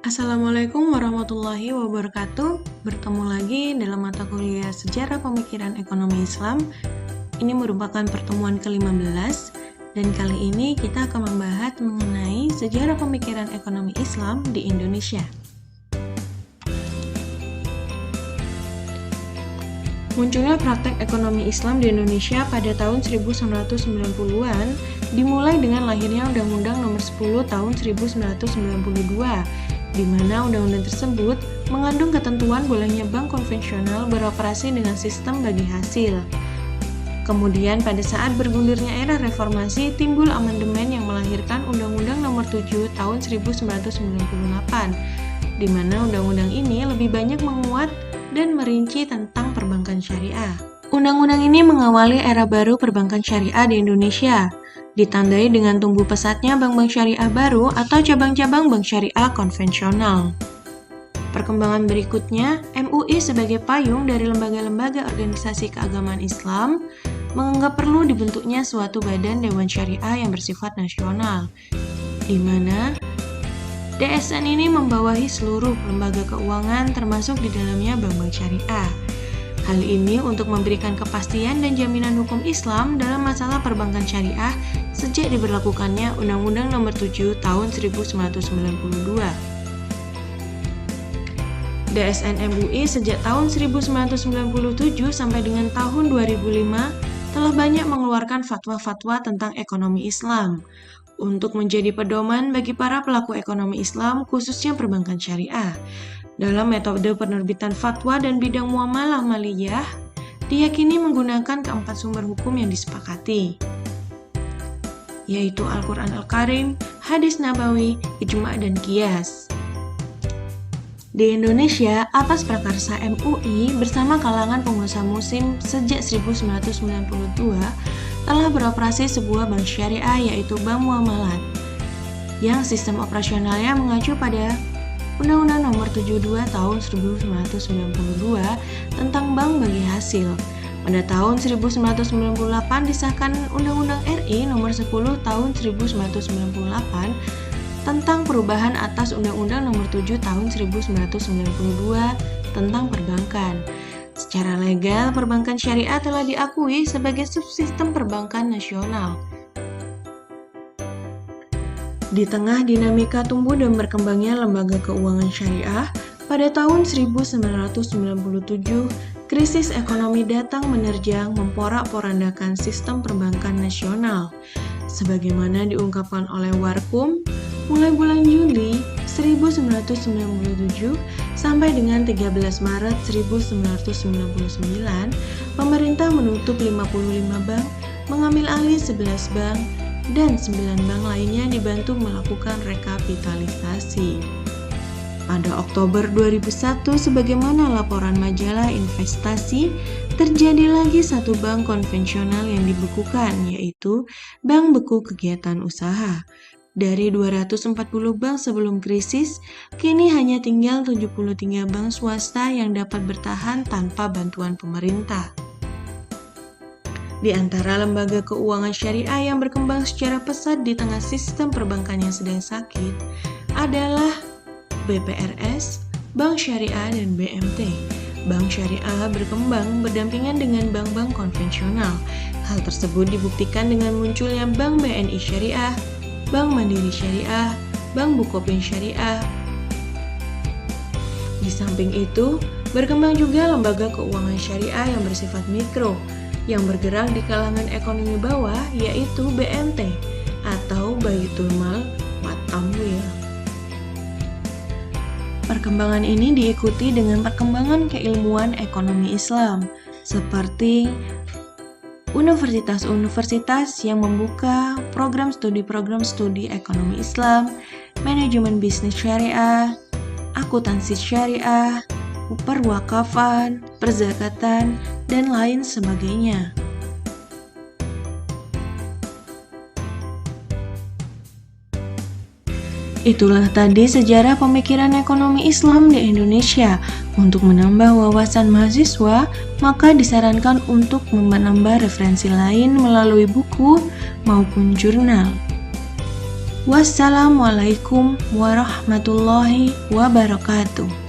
Assalamualaikum warahmatullahi wabarakatuh. Bertemu lagi dalam mata kuliah Sejarah Pemikiran Ekonomi Islam. Ini merupakan pertemuan ke-15 dan kali ini kita akan membahas mengenai sejarah pemikiran ekonomi Islam di Indonesia. Munculnya praktek ekonomi Islam di Indonesia pada tahun 1990-an dimulai dengan lahirnya Undang-Undang Nomor 10 Tahun 1992, di mana undang-undang tersebut mengandung ketentuan bolehnya bank konvensional beroperasi dengan sistem bagi hasil. Kemudian pada saat bergulirnya era reformasi, timbul amandemen yang melahirkan Undang-Undang Nomor 7 Tahun 1998, di mana undang-undang ini lebih banyak menguat dan merinci tentang perbankan syariah. Undang-undang ini mengawali era baru perbankan syariah di Indonesia, ditandai dengan tumbuh pesatnya bank-bank syariah baru atau cabang-cabang bank syariah konvensional. Perkembangan berikutnya, MUI sebagai payung dari lembaga-lembaga organisasi keagamaan Islam menganggap perlu dibentuknya suatu badan dewan syariah yang bersifat nasional, di mana DSN ini membawahi seluruh lembaga keuangan termasuk di dalamnya bank-bank syariah. Hal ini untuk memberikan kepastian dan jaminan hukum Islam dalam masalah perbankan syariah sejak diberlakukannya Undang-Undang Nomor 7 Tahun 1992. DSN MUI sejak tahun 1997 sampai dengan tahun 2005 telah banyak mengeluarkan fatwa-fatwa tentang ekonomi Islam untuk menjadi pedoman bagi para pelaku ekonomi Islam khususnya perbankan syariah. Dalam metode penerbitan fatwa dan bidang muamalah maliyah, diyakini menggunakan keempat sumber hukum yang disepakati, yaitu Al-Quran Al-Karim, Hadis Nabawi, Ijma' dan Qiyas. Di Indonesia, atas prakarsa MUI bersama kalangan pengusaha muslim sejak 1992 telah beroperasi sebuah bank syariah yaitu Bank Muamalat, yang sistem operasionalnya mengacu pada Undang-Undang Nomor 72 Tahun 1992 tentang bank bagi hasil. Pada tahun 1998 disahkan Undang-Undang RI Nomor 10 Tahun 1998 tentang perubahan atas Undang-Undang Nomor 7 Tahun 1992 tentang perbankan. Secara legal, perbankan syariah telah diakui sebagai subsistem perbankan nasional. Di tengah dinamika tumbuh dan berkembangnya lembaga keuangan syariah, pada tahun 1997, krisis ekonomi datang menerjang memporak-porandakan sistem perbankan nasional. Sebagaimana diungkapkan oleh Warkum, mulai bulan Juli 1997 sampai dengan 13 Maret 1999, pemerintah menutup 55 bank, mengambil alih 11 bank, dan 9 bank lainnya dibantu melakukan rekapitalisasi. Pada Oktober 2001, sebagaimana laporan majalah investasi, terjadi lagi satu bank konvensional yang dibekukan, yaitu Bank Beku Kegiatan Usaha. Dari 240 bank sebelum krisis, kini hanya tinggal 73 bank swasta yang dapat bertahan tanpa bantuan pemerintah. Di antara lembaga keuangan syariah yang berkembang secara pesat di tengah sistem perbankan yang sedang sakit adalah BPRS, Bank Syariah, dan BMT. Bank syariah berkembang berdampingan dengan bank-bank konvensional. Hal tersebut dibuktikan dengan munculnya Bank BNI Syariah, Bank Mandiri Syariah, Bank Bukopin Syariah. Di samping itu, berkembang juga lembaga keuangan syariah yang bersifat mikro, yang bergerak di kalangan ekonomi bawah, yaitu BMT atau Baitul Mal wa Tamwil. Perkembangan ini diikuti dengan perkembangan keilmuan ekonomi Islam, seperti universitas-universitas yang membuka program studi ekonomi Islam, manajemen bisnis syariah, akuntansi syariah, perwakafan, perzakatan, dan lain sebagainya. Itulah tadi sejarah pemikiran ekonomi Islam di Indonesia. Untuk menambah wawasan mahasiswa, maka disarankan untuk menambah referensi lain melalui buku maupun jurnal. Wassalamualaikum warahmatullahi wabarakatuh.